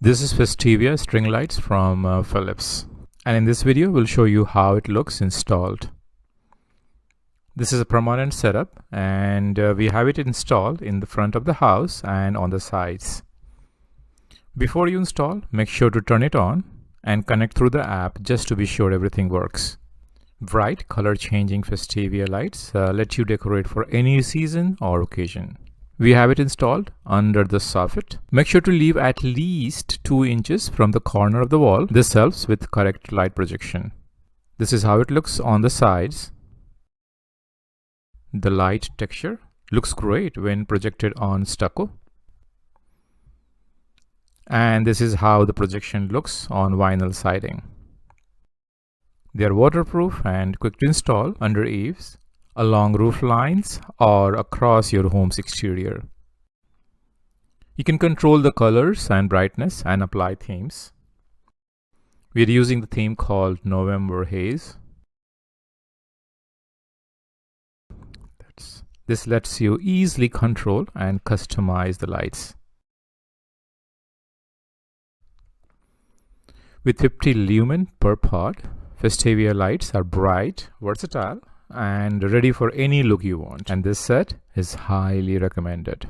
This is Festavia string lights from Philips, and in this video we'll show you how it looks installed. This is a permanent setup, and we have it installed in the front of the house and on the sides. Before you install, make sure to turn it on and connect through the app just to be sure everything works. Bright color changing Festavia lights let you decorate for any season or occasion. We have it installed under the soffit. Make sure to leave at least 2 inches from the corner of the wall. This helps with correct light projection. This is how it looks on the sides. The light texture looks great when projected on stucco. And this is how the projection looks on vinyl siding. They are waterproof and quick to install under eaves, along roof lines, or across your home's exterior. You can control the colors and brightness and apply themes. We are using the theme called November Haze. This lets you easily control and customize the lights. With 50 lumen per pod, Festavia lights are bright, versatile, and ready for any look you want. And this set is highly recommended.